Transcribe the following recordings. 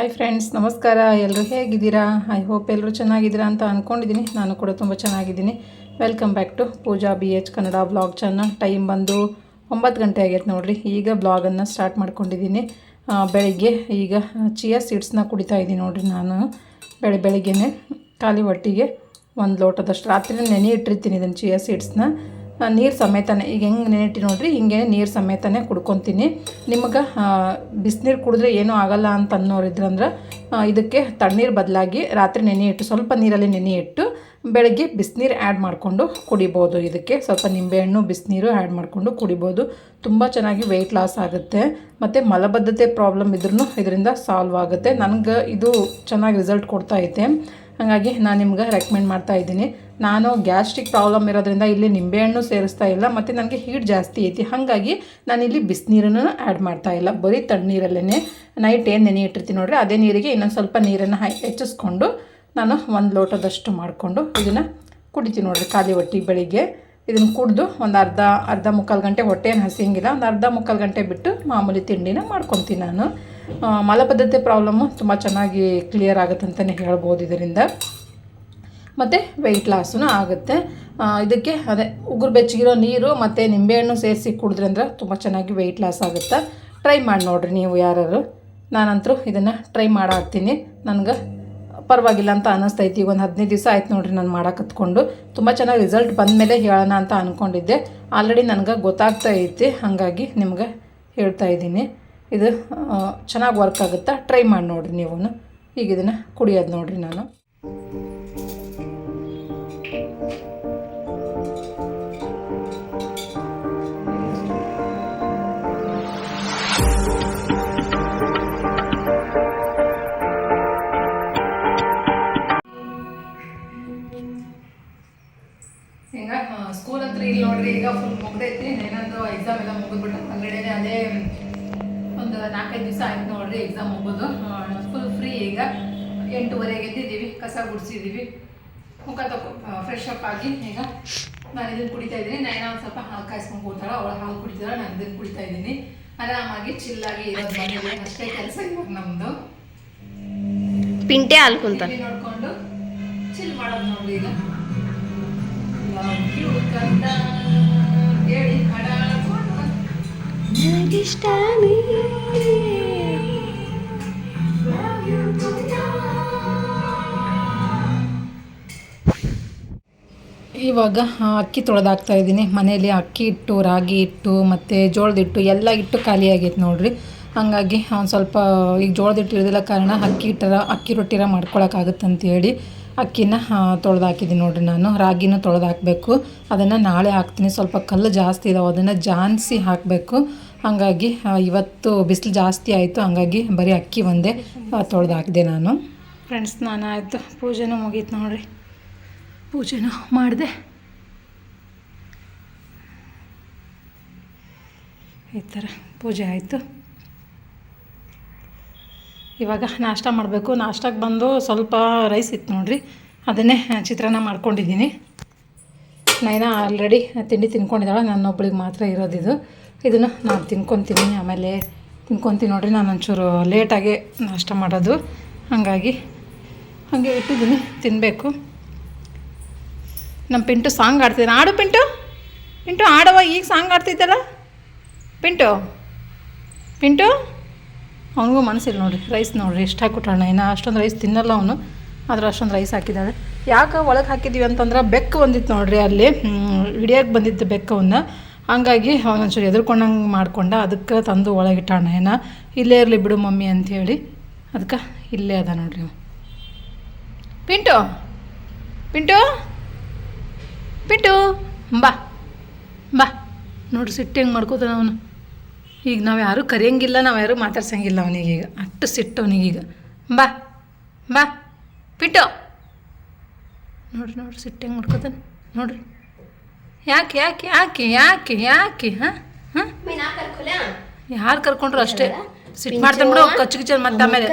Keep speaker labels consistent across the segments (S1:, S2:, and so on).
S1: Hi friends, ನಮಸ್ಕಾರ. ಎಲ್ಲರೂ ಹೇಗಿದ್ದೀರಾ? ಐ ಹೋಪ್ ಎಲ್ಲರೂ ಚೆನ್ನಾಗಿದ್ದೀರಾ ಅಂತ ಅಂದ್ಕೊಂಡಿದ್ದೀನಿ. ನಾನು ಕೂಡ ತುಂಬ ಚೆನ್ನಾಗಿದ್ದೀನಿ. Welcome back to Pooja BH Kannada vlog channel. Time ಬಂದು 9 ಗಂಟೆ ಆಗೈತೆ ನೋಡಿರಿ. ಈಗ ಬ್ಲಾಗನ್ನು ಸ್ಟಾರ್ಟ್ ಮಾಡ್ಕೊಂಡಿದ್ದೀನಿ. ಬೆಳಿಗ್ಗೆ ಈಗ ಚಿಯಾ ಸೀಡ್ಸ್ನ ಕುಡಿತಾ ಇದ್ದೀನಿ ನೋಡಿರಿ. ನಾನು ಬೆಳಿಗ್ಗೆನೇ ಖಾಲಿ ಹೊಟ್ಟಿಗೆ 1 ಲೋಟದಷ್ಟು ರಾತ್ರಿ ನೆನೆ ಇಟ್ಟಿರ್ತೀನಿ ಇದನ್ನು ಚಿಯಾ ಸೀಡ್ಸ್ನ. ನೀರು ಸಮೇತನೇ ಈಗ ಹೆಂಗೆ ನೆನೆಟ್ಟಿ ನೋಡಿರಿ, ಹಿಂಗೆ ನೀರು ಸಮೇತನೇ ಕುಡ್ಕೊತೀನಿ. ನಿಮಗೆ ಬಿಸಿನೀರು ಕುಡಿದ್ರೆ ಏನೂ ಆಗಲ್ಲ ಅಂತ ಅನ್ನೋರಿದ್ರಂದ್ರೆ ಇದಕ್ಕೆ ತಣ್ಣೀರು ಬದಲಾಗಿ ರಾತ್ರಿ ನೆನೆ ಇಟ್ಟು ಸ್ವಲ್ಪ ನೀರಲ್ಲಿ ನೆನೆ ಇಟ್ಟು ಬೆಳಗ್ಗೆ ಬಿಸಿನೀರು ಆ್ಯಡ್ ಮಾಡಿಕೊಂಡು ಕುಡಿಬೋದು. ಇದಕ್ಕೆ ಸ್ವಲ್ಪ ನಿಂಬೆಹಣ್ಣು ಬಿಸಿನೀರು ಆ್ಯಡ್ ಮಾಡಿಕೊಂಡು ಕುಡಿಬೋದು. ತುಂಬ ಚೆನ್ನಾಗಿ ವೆಯ್ಟ್ ಲಾಸ್ ಆಗುತ್ತೆ. ಮತ್ತು ಮಲಬದ್ಧತೆ ಪ್ರಾಬ್ಲಮ್ ಇದ್ರೂ ಇದರಿಂದ ಸಾಲ್ವ್ ಆಗುತ್ತೆ. ನನಗೆ ಇದು ಚೆನ್ನಾಗಿ ರಿಸಲ್ಟ್ ಕೊಡ್ತಾ ಐತೆ. ಹಾಗಾಗಿ ನಾನು ನಿಮ್ಗೆ ರೆಕಮೆಂಡ್ ಮಾಡ್ತಾ ಇದ್ದೀನಿ. ನಾನು ಗ್ಯಾಸ್ಟ್ರಿಕ್ ಪ್ರಾಬ್ಲಮ್ ಇರೋದ್ರಿಂದ ಇಲ್ಲಿ ನಿಂಬೆಹಣ್ಣು ಸೇರಿಸ್ತಾ ಇಲ್ಲ, ಮತ್ತು ನನಗೆ ಹೀಟ್ ಜಾಸ್ತಿ ಐತಿ. ಹಾಗಾಗಿ ನಾನಿಲ್ಲಿ ಬಿಸಿನೀರನ್ನು ಆ್ಯಡ್ ಮಾಡ್ತಾ ಇಲ್ಲ, ಬರೀ ತಣ್ಣೀರಲ್ಲೇ ನೈಟ್ ಏನು ನೆನೆ ಇಟ್ಟಿರ್ತೀನಿ ನೋಡಿರಿ, ಅದೇ ನೀರಿಗೆ ಇನ್ನೊಂದು ಸ್ವಲ್ಪ ನೀರನ್ನು ಹೆಚ್ಚಿಸ್ಕೊಂಡು ನಾನು 1 ಲೋಟದಷ್ಟು ಮಾಡಿಕೊಂಡು ಇದನ್ನು ಕುಡಿತೀನಿ ನೋಡಿರಿ ಖಾಲಿ ಹೊಟ್ಟೆಗೆ. ಬೆಳಿಗ್ಗೆ ಇದನ್ನು ಕುಡಿದು ಒಂದು ಅರ್ಧ ಮುಕ್ಕಾಲು ಗಂಟೆ ಹೊಟ್ಟೆ ಏನು ಹಸಿಯಂಗಿಲ್ಲ, ಒಂದು ಅರ್ಧ ಮುಕ್ಕಾಲು ಗಂಟೆ ಬಿಟ್ಟು ಮಾಮೂಲಿ ತಿಂಡಿನ ಮಾಡ್ಕೊತೀನಿ ನಾನು. ಮಲಬದ್ಧತೆ ಪ್ರಾಬ್ಲಮ್ಮು ತುಂಬ ಚೆನ್ನಾಗಿ ಕ್ಲಿಯರ್ ಆಗುತ್ತೆ ಅಂತಲೇ ಹೇಳ್ಬೋದು ಇದರಿಂದ. ಮತ್ತು ವೆಯ್ಟ್ ಲಾಸೂ ಆಗುತ್ತೆ. ಇದಕ್ಕೆ ಅದೇ ಉಗುರು ಬೆಚ್ಚಗಿರೋ ನೀರು ಮತ್ತು ನಿಂಬೆಹಣ್ಣು ಸೇರಿಸಿ ಕುಡಿದ್ರೆ ಅಂದ್ರೆ ತುಂಬ ಚೆನ್ನಾಗಿ ವೆಯ್ಟ್ ಲಾಸ್ ಆಗುತ್ತೆ. ಟ್ರೈ ಮಾಡಿ ನೋಡಿರಿ ನೀವು ಯಾರು. ನಾನಂತರೂ ಇದನ್ನು ಟ್ರೈ ಮಾಡಾಕ್ತೀನಿ. ನನಗೆ ಪರವಾಗಿಲ್ಲ ಅಂತ ಅನ್ನಿಸ್ತೈತಿ. ಒಂದು 15 ದಿವಸ ಆಯ್ತು ನೋಡಿರಿ ನಾನು ಮಾಡಕತ್ಕೊಂಡು. ತುಂಬ ಚೆನ್ನಾಗಿ ರಿಸಲ್ಟ್ ಬಂದಮೇಲೆ ಹೇಳೋಣ ಅಂತ ಅಂದ್ಕೊಂಡಿದ್ದೆ. ಆಲ್ರೆಡಿ ನನಗೆ ಗೊತ್ತಾಗ್ತಾ ಐತಿ, ಹಾಗಾಗಿ ನಿಮ್ಗೆ ಹೇಳ್ತಾ ಇದ್ದೀನಿ. ಇದು ಚೆನ್ನಾಗಿ ವರ್ಕ್ ಆಗುತ್ತೆ. ಟ್ರೈ ಮಾಡಿ ನೋಡಿರಿ ನೀವು. ಈಗ ಇದನ್ನು ಕುಡಿಯೋದು ನೋಡಿರಿ ನಾನು. ಈಗ ಸ್ಕೂಲ್ ಹತ್ರ ಇಲ್ಲಿ ನೋಡ್ರಿ, ಈಗ ಫುಲ್ ಮುಗ್ದೈತಿ. ಏನಂದ್ರು ಎಕ್ಸಾಮ್ ಎಲ್ಲ ಮುಗಿದ್ಬಿಟ್ಟು ಆಲ್ರೆಡಿ ಅದೇ ಒಂದು 4-5 ದಿವಸ ಆಯ್ತು ನೋಡ್ರಿ ಎಕ್ಸಾಮ್ ಮುಗಿದು. Full free. ಈಗ 8:30 ಎದ್ದಿದ್ದೀವಿ, ಕಸ ಗುಡಿಸಿದ್ದೀವಿ, ಮುಖ ಫ್ರೆಶ್ ಅಪ್ ಆಗಿ ಈಗ ನಾನು ಇದನ್ನು ಕುಡಿತಾ ಇದ್ದೀನಿ. ನಾನು ಒಂದು ಸ್ವಲ್ಪ ಹಾಲು ಕಾಯಿಸ್ಕೊಂಡು ಕೂತಾಳ, ಅವಳು ಹಾಲು ಕುಡಿತಾಳೆ, ನಾನು ಇದನ್ನು ಕುಡಿತಾ ಇದ್ದೀನಿ. ಆರಾಮಾಗಿ ಚಿಲ್ಲಾಗಿ ಇರೋದು ಮನೇಲಿ ಅಷ್ಟೇ ಕೆಲಸ ಇವಾಗ ನಮ್ಮದು.
S2: ಪಿಂಟೆ ಹಾಲು ಕುಂತ
S1: ನೋಡ್ಕೊಂಡು ಚಿಲ್ ಮಾಡೋದು ನೋಡ್ರಿ. ಈಗ ಹೇಳಿ ಇವಾಗ ಅಕ್ಕಿ ತೊಳೆದಾಕ್ತಾ ಇದ್ದೀನಿ. ಮನೇಲಿ ಅಕ್ಕಿ ಹಿಟ್ಟು, ರಾಗಿ ಹಿಟ್ಟು ಮತ್ತು ಜೋಳದ ಹಿಟ್ಟು ಎಲ್ಲ ಹಿಟ್ಟು ಖಾಲಿ ಆಗೈತೆ ನೋಡಿರಿ. ಹಾಗಾಗಿ ಒಂದು ಸ್ವಲ್ಪ ಈಗ ಜೋಳದ ಹಿಟ್ಟು ಇರೋದಿಲ್ಲ ಕಾರಣ ಅಕ್ಕಿ ರೊಟ್ಟಿರ ಮಾಡ್ಕೊಳಕ್ಕಾಗುತ್ತಂತೇಳಿ ಅಕ್ಕಿನ ತೊಳೆದಾಕಿದ್ದೀನಿ ನೋಡಿರಿ ನಾನು. ರಾಗಿನೂ ತೊಳೆದಾಕಬೇಕು, ಅದನ್ನು ನಾಳೆ ಹಾಕ್ತೀನಿ. ಸ್ವಲ್ಪ ಕಲ್ಲು ಜಾಸ್ತಿ ಇದಾವೆ, ಅದನ್ನು ಜಾನ್ಸಿ ಹಾಕಬೇಕು. ಹಾಗಾಗಿ ಇವತ್ತು ಬಿಸಿಲು ಜಾಸ್ತಿ ಆಯಿತು, ಹಾಗಾಗಿ ಬರೀ ಅಕ್ಕಿ ಒಂದೇ ತೊಳೆದಾಕಿದೆ ನಾನು. ಫ್ರೆಂಡ್ಸ್, ನಾನು ಆಯಿತು, ಪೂಜೆನೂ ಮುಗೀತು ನೋಡಿರಿ. ಪೂಜೆನೂ ಮಾಡಿದೆ. ಈ ಥರ ಪೂಜೆ ಆಯಿತು. ಇವಾಗ ನಾಷ್ಟ ಮಾಡಬೇಕು. ನಾಷ್ಟಕ್ಕೆ ಬಂದು ಸ್ವಲ್ಪ ರೈಸ್ ಇತ್ತು ನೋಡಿರಿ, ಅದನ್ನೇ ಚಿತ್ರಾನ್ನ ಮಾಡ್ಕೊಂಡಿದ್ದೀನಿ. ನೈನಾ ಆಲ್ರೆಡಿ ತಿಂಡಿ ತಿನ್ಕೊಂಡಿದ್ದಾಳೆ, ನನ್ನೊಬ್ಳಿಗೆ ಮಾತ್ರ ಇರೋದಿದು. ಇದನ್ನು ನಾನು ತಿನ್ಕೊತೀನಿ, ಆಮೇಲೆ ತಿನ್ಕೊತೀನಿ ನೋಡಿರಿ. ನಾನು ಒಂಚೂರು ಲೇಟಾಗೆ ನಾಷ್ಟ ಮಾಡೋದು, ಹಾಗಾಗಿ ಹಾಗೆ ಇಟ್ಟಿದ್ದೀನಿ, ತಿನ್ನಬೇಕು. ನಮ್ಮ ಪಿಂಟು ಸಾಂಗ್ ಆಡ್ತಿದ್ದಾನೆ. ಆಡು ಪಿಂಟು, ಪಿಂಟು ಆಡವ. ಈಗ ಸಾಂಗ್ ಆಡ್ತಿದ್ದಲ್ಲ ಪಿಂಟು. ಪಿಂಟು ಅವನಿಗೂ ಮನಸ್ಸಿಲ್ಲ ನೋಡಿರಿ. ರೈಸ್ ನೋಡಿರಿ ಎಷ್ಟು ಹಾಕ್ಬಿಟ್ಟಾಳ. ಇನ್ನು ಅಷ್ಟೊಂದು ರೈಸ್ ತಿನ್ನಲ್ಲ ಅವನು, ಆದ್ರೆ ಅಷ್ಟೊಂದು ರೈಸ್ ಹಾಕಿದ್ದಾಳೆ. ಯಾಕೆ ಒಳಗೆ ಹಾಕಿದ್ದೀವಿ ಅಂತಂದ್ರೆ ಬೆಕ್ಕು ಬಂದಿತ್ತು ನೋಡಿರಿ, ಅಲ್ಲಿ ಹಿಡಿಯೋಕ್ಕೆ ಬಂದಿತ್ತು ಬೆಕ್ಕವನ್ನು. ಹಂಗಾಗಿ ಅವನೊಂಚೂರು ಎದುರ್ಕೊಂಡಂಗೆ ಮಾಡ್ಕೊಂಡ, ಅದಕ್ಕೆ ತಂದು ಒಳಗಿಟ್ಟಾಣ. ಏನೋ ಇಲ್ಲೇ ಇರಲಿ ಬಿಡು ಮಮ್ಮಿ ಅಂಥೇಳಿ, ಅದಕ್ಕೆ ಇಲ್ಲೇ ಅದ ನೋಡ್ರಿ ನೀವು. ಪಿಂಟು, ಪಿಂಟು, ಪಿಂಟು ಬಾ ಬಾ ನೋಡ್ರಿ, ಸಿಟ್ಟು ಹೆಂಗೆ ಮಾಡ್ಕೋತಾನೆ ಅವನು. ಈಗ ನಾವು ಯಾರೂ ಕರೆಯಂಗಿಲ್ಲ, ನಾವು ಯಾರೂ ಮಾತಾಡ್ಸಂಗಿಲ್ಲ ಅವನಿಗೀಗ, ಅಷ್ಟು ಸಿಟ್ಟು ಅವನಿಗೀಗ. ಬಾ ಬಾ ಪಿಂಟು, ನೋಡ್ರಿ ಸಿಟ್ಟು ಹೆಂಗೆ ಮಾಡ್ಕೋತಾನೆ ನೋಡ್ರಿ. ಯಾಕೆ ಯಾಕೆ ಯಾಕೆ ಯಾಕೆ ಯಾಕೆ ಹಾಂ ಹಾಂ ಯಾರು ಕರ್ಕೊಂಡ್ರು ಅಷ್ಟೇ ಸಿಟ್ಟು ಮಾಡ್ತಾನೆ ಬಿಡು. ಕಚ್ಚು ಮತ್ತೆ ಆಮೇಲೆ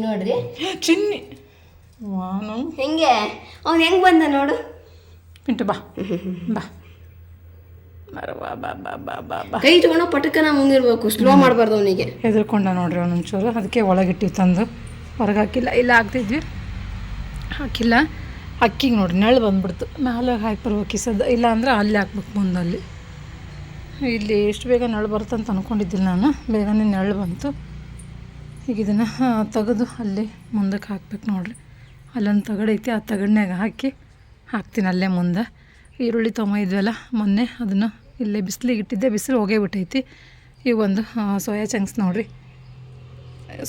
S2: ನೋಡ್ರಿ
S1: ಚಿನ್ನಿ ವಾನು
S2: ಹೆಂಗೆ ಅವ್ನು ಹೆಂಗೆ ಬಂದ ನೋಡು.
S1: ಪಿಂಟು ಬಾ ಬಾ ಬಾ ಬಾ ಬಾ ಬಾ ಬಾ ಬಾ.
S2: ಕೈ ತಗೊಂಡು ಪಟಕನ ಮುಂಗಿರ್ಬೇಕು, ಸ್ಲೋ ಮಾಡಬಾರ್ದು ಅವನಿಗೆ.
S1: ಹೆದರ್ಕೊಂಡ ನೋಡ್ರಿ ಅವನೊಂಚೂರು, ಅದಕ್ಕೆ ಒಳಗಿಟ್ಟಿವಿ ತಂದು ಹೊರಗೆ ಹಾಕಿಲ್ಲ. ಇಲ್ಲ ಹಾಕ್ತಿದ್ವಿ, ಹಾಕಿಲ್ಲ. ಅಕ್ಕಿಗೆ ನೋಡ್ರಿ ನೆರಳು ಬಂದ್ಬಿಡ್ತು, ಮ್ಯಾಲೆ ಹಾಕಿ ಬರ್ಬೇಕು ಈ ಸದ್ದ, ಇಲ್ಲ ಅಂದ್ರೆ ಅಲ್ಲಿ ಹಾಕ್ಬೇಕು ಮುಂದಲ್ಲಿ. ಇಲ್ಲಿ ಎಷ್ಟು ಬೇಗ ನೆರಳು ಬರುತ್ತಂತ ಅಂದ್ಕೊಂಡಿದ್ದಿಲ್ಲ ನಾನು, ಬೇಗನೆ ನೆರಳು ಬಂತು. ಈಗ ಇದನ್ನು ತೆಗೆದು ಅಲ್ಲಿ ಮುಂದಕ್ಕೆ ಹಾಕ್ಬೇಕು ನೋಡ್ರಿ. ಅಲ್ಲೊಂದು ತಗಡೈತಿ, ಆ ತಗಡ್ನಾಗ ಹಾಕ್ತೀನಿ ಅಲ್ಲೇ ಮುಂದೆ. ಈರುಳ್ಳಿ ತೊಗೊಂಬಂದಿದ್ವಲ್ಲ ಮೊನ್ನೆ, ಅದನ್ನು ಇಲ್ಲೇ ಬಿಸಿಲಿಗೆ ಇಟ್ಟಿದ್ದೆ, ಬಿಸಿಲು ಹೋಗೇ ಬಿಟ್ಟೈತಿ. ಈಗ ಒಂದು ಸೋಯಾ ಚಂಕ್ಸ್ ನೋಡ್ರಿ,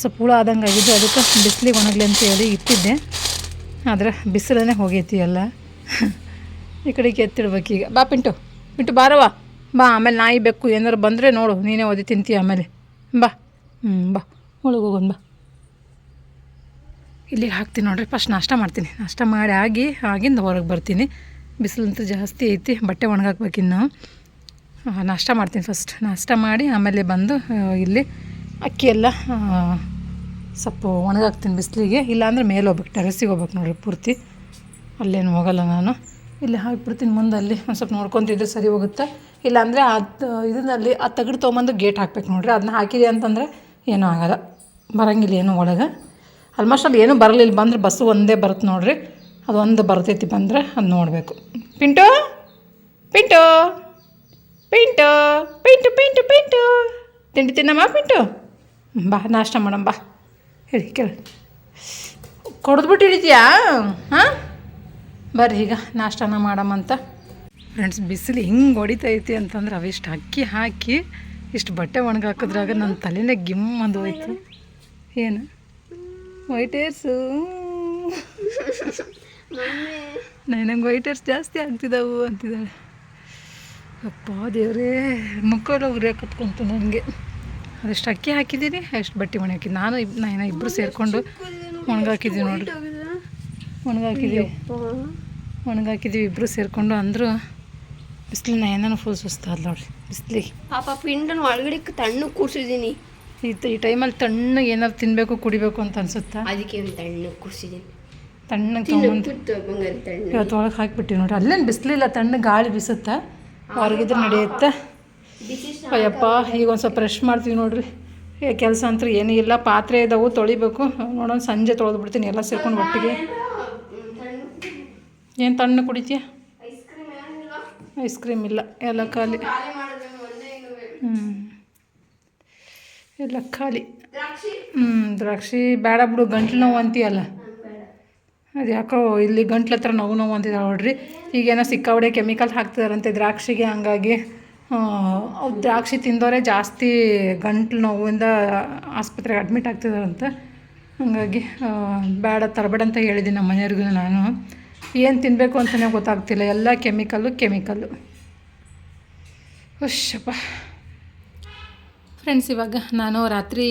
S1: ಸ್ವಲ್ಪ ಹುಳ ಆದಂಗೆ ಆಗಿದ್ದು, ಅದಕ್ಕೆ ಬಿಸಿಲಿಗೆ ಒಣಗಲಿ ಅಂತ ಹೇಳಿ ಇಟ್ಟಿದ್ದೆ. ಆದರೆ ಬಿಸಿಲೇ ಹೋಗೈತಿ ಎಲ್ಲ. ಈ ಕಡೆಗೆ ಎತ್ತಿಡ್ಬೇಕು ಈಗ. ಬಾ ಪಿಂಟು ಬಾರವ ಬಾ, ಆಮೇಲೆ ನಾಯಿ ಬೇಕು ಏನಾರು ಬಂದರೆ ನೋಡು, ನೀನೇ ಒದಿ ತಿಂತೀಯ ಆಮೇಲೆ. ಬಾ ಬಾ ಒಳಗೆ ಹೋಗೋಣ ಬಾ. ಇಲ್ಲಿಗೆ ಹಾಕ್ತೀನಿ ನೋಡ್ರಿ. ಫಸ್ಟ್ ನಾಷ್ಟ ಮಾಡ್ತೀನಿ, ನಾಷ್ಟ ಮಾಡಿ ಆಗಿಂದ ಹೊರಗೆ ಬರ್ತೀನಿ. ಬಿಸಿಲಂತೂ ಜಾಸ್ತಿ ಐತಿ, ಬಟ್ಟೆ ಒಣಗಾಕ್ಬೇಕಿನ್ನು. ನಾಷ್ಟ ಮಾಡ್ತೀನಿ ಫಸ್ಟ್, ನಾಷ್ಟ ಮಾಡಿ ಆಮೇಲೆ ಬಂದು ಇಲ್ಲಿ ಅಕ್ಕಿ ಎಲ್ಲ ಸ್ವಲ್ಪ ಒಣಗಾಕ್ತೀನಿ ಬಿಸಿಲಿಗೆ. ಇಲ್ಲಾಂದ್ರೆ ಮೇಲೆ ಹೋಗ್ಬೇಕು, ಟೆರೆಸಿಗೆ ಹೋಗ್ಬೇಕು ನೋಡ್ರಿ ಪೂರ್ತಿ. ಅಲ್ಲೇನು ಹೋಗಲ್ಲ ನಾನು, ಇಲ್ಲಿ ಹಾಕ್ಬಿಡ್ತೀನಿ ಮುಂದೆ. ಅಲ್ಲಿ ಒಂದು ಸ್ವಲ್ಪ ನೋಡ್ಕೊತಿದ್ರೆ ಸರಿ ಹೋಗುತ್ತೆ. ಇಲ್ಲಾಂದರೆ ಇದನ್ನಲ್ಲಿ ಆ ತಗಡು ತೊಗೊಂಬಂದು ಗೇಟ್ ಹಾಕ್ಬೇಕು ನೋಡ್ರಿ. ಅದನ್ನ ಹಾಕಿದೆ ಅಂತಂದರೆ ಏನೂ ಆಗೋಲ್ಲ, ಬರೋಂಗಿಲ್ಲ ಏನು ಒಳಗೆ. ಆಲ್ಮೋಸ್ಟ್ ಅಲ್ಲಿ ಏನೂ ಬರಲಿಲ್ಲ, ಬಂದ್ರೆ ಬಸ್ಸು ಒಂದೇ ಬರುತ್ತೆ ನೋಡ್ರಿ, ಅದೊಂದು ಬರ್ತೈತಿ ಬಂದರೆ ಅದು ನೋಡಬೇಕು. ಪಿಂಟು ಪಿಂಟು ಪಿಂಟು ಪಿಂಟು ಪಿಂಟು ಪಿಂಟು ತಿಂಡಿ ತಿನ್ನಮ್ಮ ಪಿಂಟು. ಬಾ ನಾಷ್ಟ ಮಾಡಮ್ಮ ಬಾ. ಹೇಳಿ ಕೇಳ, ಕೊಡ್ದ್ಬಿಟ್ಟು ಹಿಡಿತೀಯಾ? ಹಾಂ ಬರ್ರಿ ಈಗ ನಾಷ್ಟನ ಮಾಡಮ್ಮಂತ. ಫ್ರೆಂಡ್ಸ್, ಬಿಸಿಲು ಹಿಂಗೆ ಹೊಡಿತೈತಿ ಅಂತಂದ್ರೆ ಅವಿಷ್ಟು ಅಕ್ಕಿ ಹಾಕಿ ಇಷ್ಟು ಬಟ್ಟೆ ಒಣಗಾಕಿದ್ರಾಗ ನನ್ನ ತಲೆನೇ ಗಿಮ್ ಅಂದು ಹೋಯ್ತು. ಏನು ವೈಟ್ ಏರ್ಸು, ನನಗೆ ವೈಟ್ ಏರ್ಸ್ ಜಾಸ್ತಿ ಆಗ್ತಿದ್ದಾವು ಅಂತಿದ್ದಾಳೆ. ಅಪ್ಪ ದೇವರೇ, ಮುಕ್ಕೆಲ್ಲ ಉರಿಯ ಕತ್ಕೊಂತು ನನಗೆ. ಅದೆಷ್ಟು ಅಕ್ಕಿ ಹಾಕಿದ್ದೀನಿ, ಎಷ್ಟು ಬಟ್ಟೆ ಒಣ ಹಾಕಿದ್ದು. ನಾನು ಇಬ್ಬರು ಸೇರಿಕೊಂಡು ಒಣಗಾಕಿದ್ದೀವಿ ನೋಡ್ರಿ, ಒಣಗಾಕಿದ್ದೀವಿ ಇಬ್ಬರು ಸೇರಿಕೊಂಡು. ಅಂದರೂ ಬಿಸಿಲು ಏನಾನು ಫುಲ್ ಸುಸ್ತಾದ ನೋಡ್ರಿ ಬಿಸಿಲಿಗೆ.
S2: ಪಾಪ ಪಿಂಡನ್ನು ಒಳಗಡೆ ತಣ್ಣಗೆ ಕೂರಿಸಿದ್ದೀನಿ.
S1: ಈ ಟೈಮಲ್ಲಿ ತಣ್ಣಗೆ ಏನಾದ್ರು ತಿನ್ನಬೇಕು ಕುಡಿಬೇಕು ಅಂತ ಅನ್ಸುತ್ತಾ, ಅದಕ್ಕೆ
S2: ತಣ್ಣಗೆ ಕೂರಿಸಿದ್ದೀನಿ.
S1: ತಣ್ಣಗೆ ತೊಗೊಂಡು ಇವತ್ತು ಒಳಗೆ ಹಾಕಿಬಿಟ್ಟಿವಿ ನೋಡ್ರಿ. ಅಲ್ಲೇನು ಬಿಸಿಲಿಲ್ಲ, ತಣ್ಣಗೆ ಗಾಳಿ ಬೀಸುತ್ತಾ, ಹೊರಗಿದ್ರೆ ನಡೆಯುತ್ತೆ. ಅಯ್ಯಪ್ಪ, ಈಗ ಒಂದು ಸ್ವಲ್ಪ ಬ್ರಷ್ ಮಾಡ್ತೀವಿ ನೋಡ್ರಿ. ಕೆಲಸ ಅಂತೂ ಏನೂ ಇಲ್ಲ, ಪಾತ್ರೆ ಇದಾವು ತೊಳಿಬೇಕು. ನೋಡೋಣ ಸಂಜೆ ತೊಳೆದು ಬಿಡ್ತೀನಿ ಎಲ್ಲ ಸೇರ್ಕೊಂಡು ಒಟ್ಟಿಗೆ. ಏನು ತಣ್ಣಗೆ ಕುಡಿತೀಯ? ಐಸ್ ಕ್ರೀಮ್ ಇಲ್ಲ, ಎಲ್ಲ ಖಾಲಿ. ಎಲ್ಲ ಖಾಲಿ. ದ್ರಾಕ್ಷಿ ಬೇಡ ಬಿಡು, ಗಂಟ್ಲು ನೋವು ಅಂತೀಯಲ್ಲ, ಅದು ಯಾಕೋ ಇಲ್ಲಿ ಗಂಟ್ಲ ಹತ್ರ ನೋವು ಅಂತಿದ್ದಾಳೆ ನೋಡ್ರಿ. ಈಗೇನೋ ಸಿಕ್ಕಾಬಡೆ ಕೆಮಿಕಲ್ ಹಾಕ್ತಿದಾರಂತೆ ದ್ರಾಕ್ಷಿಗೆ, ಹಂಗಾಗಿ ಅವು ದ್ರಾಕ್ಷಿ ತಿಂದವರೇ ಜಾಸ್ತಿ ಗಂಟ್ಲು ನೋವಿಂದ ಆಸ್ಪತ್ರೆಗೆ ಅಡ್ಮಿಟ್ ಆಗ್ತಿದಾರಂತೆ. ಹಾಗಾಗಿ ಬೇಡ ತರಬೇಡ ಅಂತ ಹೇಳಿದ್ದೀನಿ ನಮ್ಮ ಮನೆಯವ್ರಿಗೂ. ನಾನು ಏನು ತಿನ್ನಬೇಕು ಅಂತಲೇ ಗೊತ್ತಾಗ್ತಿಲ್ಲ, ಎಲ್ಲ ಕೆಮಿಕಲ್ಲು. ಹುಷಪ್ಪ. ಫ್ರೆಂಡ್ಸ್, ಇವಾಗ ನಾನು ರಾತ್ರಿ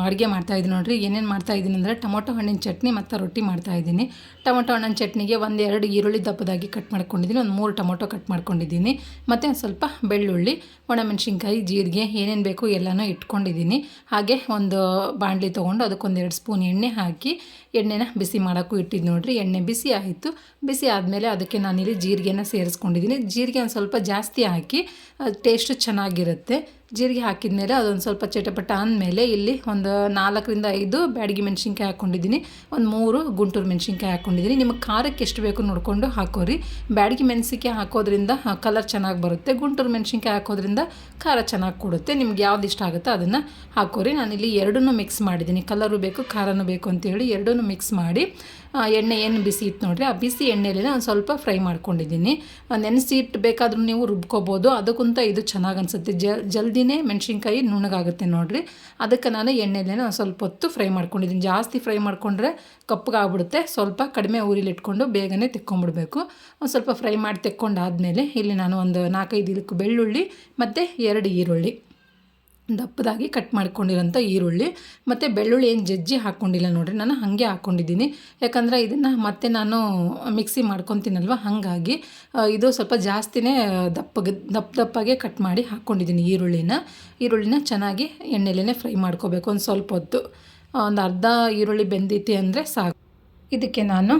S1: ಅಡುಗೆ ಮಾಡ್ತಾಯಿದ್ದೀನಿ ನೋಡಿರಿ. ಏನೇನು ಮಾಡ್ತಾಯಿದ್ದೀನಿ ಅಂದರೆ ಟೊಮೊಟೊ ಹಣ್ಣಿನ ಚಟ್ನಿ ಮತ್ತು ರೊಟ್ಟಿ ಮಾಡ್ತಾಯಿದ್ದೀನಿ. ಟೊಮೊಟೊ ಹಣ್ಣಿನ ಚಟ್ನಿಗೆ 1-2 ಈರುಳ್ಳಿ ದಪ್ಪದಾಗಿ ಕಟ್ ಮಾಡ್ಕೊಂಡಿದ್ದೀನಿ, ಒಂದು 3 ಟೊಮೊಟೊ ಕಟ್ ಮಾಡ್ಕೊಂಡಿದ್ದೀನಿ, ಮತ್ತು ಒಂದು ಸ್ವಲ್ಪ ಬೆಳ್ಳುಳ್ಳಿ, ಒಣಮೆಣ್ಸಿನ್ಕಾಯಿ, ಜೀರಿಗೆ, ಏನೇನು ಬೇಕು ಎಲ್ಲನೂ ಇಟ್ಕೊಂಡಿದ್ದೀನಿ. ಹಾಗೆ ಒಂದು ಬಾಣಲಿ ತೊಗೊಂಡು ಅದಕ್ಕೊಂದು 2 ಸ್ಪೂನ್ ಎಣ್ಣೆ ಹಾಕಿ ಎಣ್ಣೆನ ಬಿಸಿ ಮಾಡೋಕ್ಕೂ ಇಟ್ಟಿದ್ದು ನೋಡಿರಿ. ಎಣ್ಣೆ ಬಿಸಿ ಆಯಿತು. ಬಿಸಿ ಆದಮೇಲೆ ಅದಕ್ಕೆ ನಾನಿಲ್ಲಿ ಜೀರಿಗೆನ ಸೇರಿಸ್ಕೊಂಡಿದ್ದೀನಿ. ಜೀರಿಗೆ ಒಂದು ಸ್ವಲ್ಪ ಜಾಸ್ತಿ ಹಾಕಿ ಟೇಸ್ಟು ಚೆನ್ನಾಗಿರುತ್ತೆ. ಜೀರಿಗೆ ಹಾಕಿದ ಮೇಲೆ ಅದೊಂದು ಸ್ವಲ್ಪ ಚಟಪಟ ಅಂದಮೇಲೆ ಇಲ್ಲಿ ಒಂದು 4-5 ಬ್ಯಾಡಗಿ ಮೆಣಸಿನ್ಕಾಯಿ ಹಾಕ್ಕೊಂಡಿದ್ದೀನಿ, ಒಂದು 3 ಗುಂಟೂರು ಮೆಣಸಿನ್ಕಾಯಿ ಹಾಕ್ಕೊಂಡಿದ್ದೀನಿ. ನಿಮಗೆ ಖಾರಕ್ಕೆ ಎಷ್ಟು ಬೇಕು ನೋಡಿಕೊಂಡು ಹಾಕೋರಿ. ಬ್ಯಾಡಗಿ ಮೆಣಸಿನ್ಕಾಯಿ ಹಾಕೋದ್ರಿಂದ ಕಲರ್ ಚೆನ್ನಾಗಿ ಬರುತ್ತೆ, ಗುಂಟೂರು ಮೆಣಸಿನ್ಕಾಯಿ ಹಾಕೋದ್ರಿಂದ ಖಾರ ಚೆನ್ನಾಗಿ ಕೊಡುತ್ತೆ. ನಿಮ್ಗೆ ಯಾವ್ದು ಇಷ್ಟ ಆಗುತ್ತೋ ಅದನ್ನು ಹಾಕೋರಿ. ನಾನಿಲ್ಲಿ ಎರಡನ್ನೂ ಮಿಕ್ಸ್ ಮಾಡಿದ್ದೀನಿ, ಕಲರು ಬೇಕು ಖಾರನೂ ಬೇಕು ಅಂತೇಳಿ ಎರಡನ್ನೂ ಮಿಕ್ಸ್ ಮಾಡಿ ಎಣ್ಣೆ ಏನು ಬಿಸಿ ಇತ್ತು ನೋಡಿರಿ, ಆ ಬಿಸಿ ಎಣ್ಣೆಲೇ ಒಂದು ಸ್ವಲ್ಪ ಫ್ರೈ ಮಾಡ್ಕೊಂಡಿದ್ದೀನಿ. ನೆನೆಸಿ ಇಟ್ಟು ಬೇಕಾದ್ರೂ ನೀವು ರುಬ್ಕೋಬೋದು, ಅದಕ್ಕಿಂತ ಇದು ಚೆನ್ನಾಗಿ ಅನಿಸುತ್ತೆ. ಜಲ್ದಿನೇ ಮೆಣಸಿನ್ಕಾಯಿ ನುಣ್ಣಗಾಗುತ್ತೆ ನೋಡಿರಿ. ಅದಕ್ಕೆ ನಾನು ಎಣ್ಣೆಲೇ ಒಂದು ಸ್ವಲ್ಪ ಹೊತ್ತು ಫ್ರೈ ಮಾಡ್ಕೊಂಡಿದ್ದೀನಿ. ಜಾಸ್ತಿ ಫ್ರೈ ಮಾಡಿಕೊಂಡ್ರೆ ಕಪ್ಪಗಾಗ್ಬಿಡುತ್ತೆ. ಸ್ವಲ್ಪ ಕಡಿಮೆ ಊರಿಲಿಟ್ಕೊಂಡು ಬೇಗನೆ ತೆಕ್ಕೊಂಬಿಡ್ಬೇಕು. ಒಂದು ಸ್ವಲ್ಪ ಫ್ರೈ ಮಾಡಿ ತೆಕ್ಕೊಂಡಾದಮೇಲೆ ಇಲ್ಲಿ ನಾನು ಒಂದು 4-5 ಇಲಕ್ಕು ಬೆಳ್ಳುಳ್ಳಿ ಮತ್ತು 2 ಈರುಳ್ಳಿ ದಪ್ಪದಾಗಿ ಕಟ್ ಮಾಡ್ಕೊಂಡಿರೋಂಥ ಈರುಳ್ಳಿ ಮತ್ತು ಬೆಳ್ಳುಳ್ಳಿ ಏನು ಜಜ್ಜಿ ಹಾಕ್ಕೊಂಡಿಲ್ಲ ನೋಡಿರಿ, ನಾನು ಹಾಗೆ ಹಾಕ್ಕೊಂಡಿದ್ದೀನಿ. ಯಾಕಂದರೆ ಇದನ್ನು ಮತ್ತೆ ನಾನು ಮಿಕ್ಸಿ ಮಾಡ್ಕೊತೀನಲ್ವ, ಹಾಗಾಗಿ ಇದು ಸ್ವಲ್ಪ ಜಾಸ್ತಿನೇ ದಪ್ಪಗೆ ಕಟ್ ಮಾಡಿ ಹಾಕ್ಕೊಂಡಿದ್ದೀನಿ. ಈರುಳ್ಳಿನ ಚೆನ್ನಾಗಿ ಎಣ್ಣೆಲೇ ಫ್ರೈ ಮಾಡ್ಕೋಬೇಕು ಒಂದು ಸ್ವಲ್ಪ ಹೊತ್ತು. ಒಂದು ಅರ್ಧ ಈರುಳ್ಳಿ ಬೆಂದೈತಿ ಅಂದರೆ ಸಾಕು. ಇದಕ್ಕೆ ನಾನು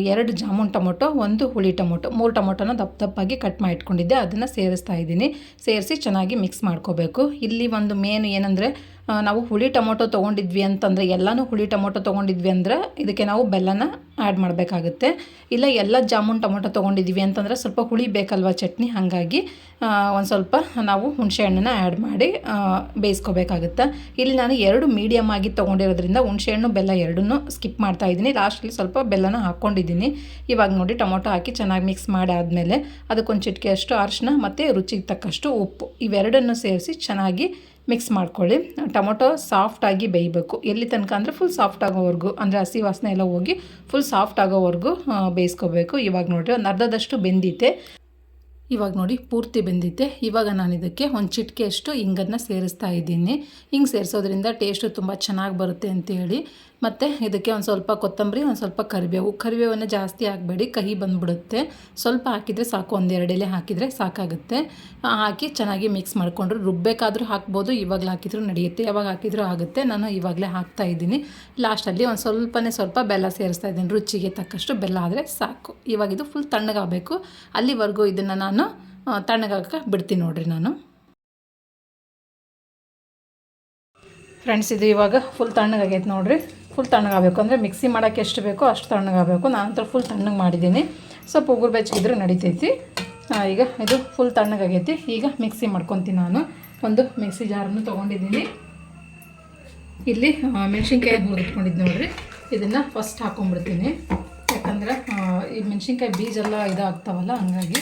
S1: 2 ಜಾಮೂನ್ ಟೊಮೊಟೊ, 1 ಹುಳಿ ಟೊಮೊಟೊ, 3 ಟೊಮೊಟೊನ ದಪ್ಪಾಗಿ ಕಟ್ ಮಾಡಿ ಇಟ್ಕೊಂಡಿದ್ದೆ, ಅದನ್ನು ಸೇರಿಸ್ತಾ ಇದ್ದೀನಿ. ಸೇರಿಸಿ ಚೆನ್ನಾಗಿ ಮಿಕ್ಸ್ ಮಾಡ್ಕೋಬೇಕು. ಇಲ್ಲಿ ಒಂದು ಮೇನ್ ಏನಂದರೆ, ನಾವು ಹುಳಿ ಟೊಮೊಟೊ ತೊಗೊಂಡಿದ್ವಿ ಅಂತಂದರೆ, ಎಲ್ಲನೂ ಹುಳಿ ಟೊಮೊಟೊ ತೊಗೊಂಡಿದ್ವಿ ಅಂದರೆ ಇದಕ್ಕೆ ನಾವು ಬೆಲ್ಲನ ಆ್ಯಡ್ ಮಾಡಬೇಕಾಗುತ್ತೆ. ಇಲ್ಲ ಎಲ್ಲ ಜಾಮೂನ್ ಟೊಮೊಟೊ ತೊಗೊಂಡಿದ್ವಿ ಅಂತಂದರೆ ಸ್ವಲ್ಪ ಹುಳಿ ಬೇಕಲ್ವ ಚಟ್ನಿ, ಹಾಗಾಗಿ ಒಂದು ಸ್ವಲ್ಪ ನಾವು ಹುಣಸೆ ಹಣ್ಣನ್ನು ಆ್ಯಡ್ ಮಾಡಿ ಬೇಯಿಸ್ಕೋಬೇಕಾಗುತ್ತೆ. ಇಲ್ಲಿ ನಾನು 2 ಮೀಡಿಯಮ್ ಆಗಿ ತೊಗೊಂಡಿರೋದ್ರಿಂದ ಹುಣಸೆ ಹಣ್ಣು ಬೆಲ್ಲ ಎರಡನ್ನೂ ಸ್ಕಿಪ್ ಮಾಡ್ತಾಯಿದ್ದೀನಿ. ಲಾಸ್ಟಲ್ಲಿ ಸ್ವಲ್ಪ ಬೆಲ್ಲನ ಹಾಕ್ಕೊಂಡಿದ್ದೀನಿ. ಇವಾಗ ನೋಡಿ ಟೊಮೊಟೊ ಹಾಕಿ ಚೆನ್ನಾಗಿ ಮಿಕ್ಸ್ ಮಾಡಿ ಆದಮೇಲೆ ಅದಕ್ಕೊಂದು ಚಿಟಿಕೆಯಷ್ಟು ಅರಿಶಿನ ಮತ್ತು ರುಚಿಗೆ ತಕ್ಕಷ್ಟು ಉಪ್ಪು ಇವೆರಡನ್ನು ಸೇರಿಸಿ ಚೆನ್ನಾಗಿ ಮಿಕ್ಸ್ ಮಾಡ್ಕೊಳ್ಳಿ. ಟೊಮೊಟೊ ಸಾಫ್ಟಾಗಿ ಬೇಯಬೇಕು. ಎಲ್ಲಿ ತನಕ ಅಂದರೆ ಫುಲ್ ಸಾಫ್ಟ್ ಆಗೋವರೆಗೂ, ಅಂದರೆ ಹಸಿ ವಾಸನೆ ಎಲ್ಲ ಹೋಗಿ ಫುಲ್ ಸಾಫ್ಟ್ ಆಗೋವರೆಗೂ ಬೇಯಿಸ್ಕೋಬೇಕು. ಇವಾಗ ನೋಡಿರಿ ಒಂದು ಅರ್ಧದಷ್ಟು ಬೆಂದಿತ್ತೆ. ಇವಾಗ ನೋಡಿ ಪೂರ್ತಿ ಬೆಂದಿತ್ತೆ. ಇವಾಗ ನಾನು ಇದಕ್ಕೆ ಒಂದು ಚಿಟಿಕೆಯಷ್ಟು ಹಿಂಗನ್ನು ಸೇರಿಸ್ತಾ ಇದ್ದೀನಿ. ಹಿಂಗೆ ಸೇರಿಸೋದ್ರಿಂದ ಟೇಸ್ಟು ತುಂಬ ಚೆನ್ನಾಗಿ ಬರುತ್ತೆ ಅಂತೇಳಿ. ಮತ್ತು ಇದಕ್ಕೆ ಒಂದು ಸ್ವಲ್ಪ ಕೊತ್ತಂಬರಿ, ಒಂದು ಸ್ವಲ್ಪ ಕರಿಬೇವನ್ನು ಜಾಸ್ತಿ ಹಾಕಬೇಡಿ, ಕಹಿ ಬಂದುಬಿಡುತ್ತೆ. ಸ್ವಲ್ಪ ಹಾಕಿದರೆ ಸಾಕು, 1-2 ಎಲೆ ಹಾಕಿದರೆ ಸಾಕಾಗುತ್ತೆ. ಹಾಕಿ ಚೆನ್ನಾಗಿ ಮಿಕ್ಸ್ ಮಾಡಿಕೊಂಡ್ರೆ ರುಬ್ಬಬೇಕಾದ್ರೂ ಹಾಕ್ಬೋದು, ಇವಾಗಲೇ ಹಾಕಿದ್ರೂ ನಡೆಯುತ್ತೆ, ಯಾವಾಗ ಹಾಕಿದ್ರೂ ಆಗುತ್ತೆ. ನಾನು ಇವಾಗಲೇ ಹಾಕ್ತಾಯಿದ್ದೀನಿ. ಲಾಸ್ಟಲ್ಲಿ ಒಂದು ಸ್ವಲ್ಪ ಬೆಲ್ಲ ಸೇರಿಸ್ತಾ ಇದ್ದೀನಿ, ರುಚಿಗೆ ತಕ್ಕಷ್ಟು ಬೆಲ್ಲ ಆದರೆ ಸಾಕು. ಇವಾಗ ಇದು ಫುಲ್ ತಣ್ಣಗಾಗಬೇಕು. ಅಲ್ಲಿವರೆಗೂ ಇದನ್ನು ನಾನು ತಣ್ಣಗಾಗಕ್ಕೆ ಬಿಡ್ತೀನಿ ನೋಡಿರಿ ನಾನು. ಫ್ರೆಂಡ್ಸ್, ಇದು ಇವಾಗ ಫುಲ್ ತಣ್ಣಗಾಗೈತೆ ನೋಡಿರಿ. ಫುಲ್ ತಣ್ಣಗಾಗಬೇಕು ಅಂದರೆ ಮಿಕ್ಸಿ ಮಾಡೋಕ್ಕೆ ಎಷ್ಟು ಬೇಕೋ ಅಷ್ಟು ತಣ್ಣಗಾಗಬೇಕು. ನಾನು ಫುಲ್ ತಣ್ಣಗೆ ಮಾಡಿದ್ದೀನಿ. ಸ್ವಲ್ಪ ಉಗುರು ಬೆಚ್ಚಗಿದ್ರೂ ನಡಿತೈತಿ. ಈಗ ಇದು ಫುಲ್ ತಣ್ಣಗಾಗೈತಿ. ಈಗ ಮಿಕ್ಸಿ ಮಾಡ್ಕೊತೀನಿ. ನಾನು ಒಂದು ಮಿಕ್ಸಿ ಜಾರನ್ನು ತೊಗೊಂಡಿದ್ದೀನಿ. ಇಲ್ಲಿ ಮೆಣಸಿನ್ಕಾಯಿ ಹುರಿದಿಟ್ಕೊಂಡಿದ್ದು ನೋಡಿರಿ, ಇದನ್ನು ಫಸ್ಟ್ ಹಾಕ್ಕೊಂಡ್ಬಿಡ್ತೀನಿ. ಯಾಕಂದರೆ ಈ ಮೆಣಸಿನ್ಕಾಯಿ ಬೀಜೆಲ್ಲ ಇದಾಗ್ತಾವಲ್ಲ, ಹಂಗಾಗಿ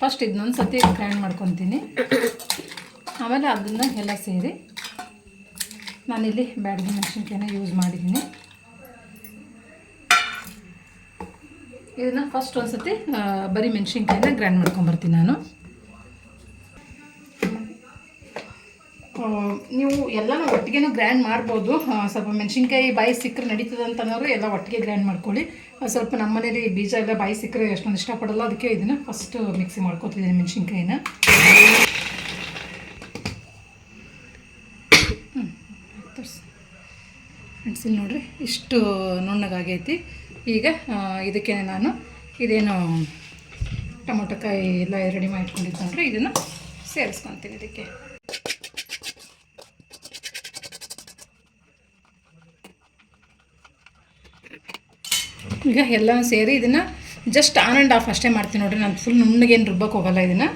S1: ಫಸ್ಟ್ ಇದನ್ನೊಂದು ಸತಿ ಗ್ರೈಂಡ್ ಮಾಡ್ಕೊತೀನಿ. ಆಮೇಲೆ ಅದನ್ನು ಎಲ್ಲ ಸೇರಿ ನಾನಿಲ್ಲಿ ಬ್ಯಾಡಗಿ ಮೆಣಸಿನ್ಕಾಯಿನ ಯೂಸ್ ಮಾಡಿದ್ದೀನಿ. ಇದನ್ನು ಫಸ್ಟ್ ಒಂದು ಸತಿ ಬರೀ ಮೆಣಸಿನ್ಕಾಯಿನ ಗ್ರೈಂಡ್ ಮಾಡ್ಕೊಂಬರ್ತೀನಿ ನಾನು. ನೀವು ಎಲ್ಲನೂ ಒಟ್ಟಿಗೆ ಗ್ರೈಂಡ್ ಮಾಡ್ಬೋದು. ಸ್ವಲ್ಪ ಮೆಣಸಿನ್ಕಾಯಿ ಬಾಯಿ ಸಿಕ್ಕರೆ ನಡೀತದೆ ಅಂತನೋರು ಎಲ್ಲ ಒಟ್ಟಿಗೆ ಗ್ರೈಂಡ್ ಮಾಡ್ಕೊಳ್ಳಿ. ಸ್ವಲ್ಪ ನಮ್ಮ ಮನೇಲಿ ಬೀಜ ಎಲ್ಲ ಬಾಯಿ ಸಿಕ್ಕರೆ ಅಷ್ಟೊಂದು ಇಷ್ಟಪಡಲ್ಲ, ಅದಕ್ಕೆ ಇದನ್ನು ಫಸ್ಟ್ ಮಿಕ್ಸಿ ಮಾಡ್ಕೊತಿದ್ದೀನಿ ಮೆಣಸಿನ್ಕಾಯಿನ. ಫ್ರೆಂಡ್ಸ್, ಇಲ್ಲಿ ನೋಡಿರಿ ಇಷ್ಟು ನುಣ್ಣಗಾಗೈತಿ. ಈಗ ಇದಕ್ಕೆ ನಾನು ಇದೇನು ಟೊಮೊಟೊಕಾಯಿ ಎಲ್ಲ ರೆಡಿ ಮಾಡಿಟ್ಕೊಂಡಿದ್ದು ನೋಡ್ರಿ, ಇದನ್ನು ಸೇರಿಸ್ಕೊತೀನಿ ಇದಕ್ಕೆ. ಈಗ ಎಲ್ಲ ಸೇರಿ ಇದನ್ನು ಜಸ್ಟ್ ಆನ್ ಆ್ಯಂಡ್ ಆಫ್ ಅಷ್ಟೇ ಮಾಡ್ತೀನಿ ನೋಡಿರಿ. ನಾನು ಫುಲ್ ನುಣ್ಣಗೇನು ರುಬ್ಬಕ್ಕೆ ಹೋಗಲ್ಲ ಇದನ್ನು.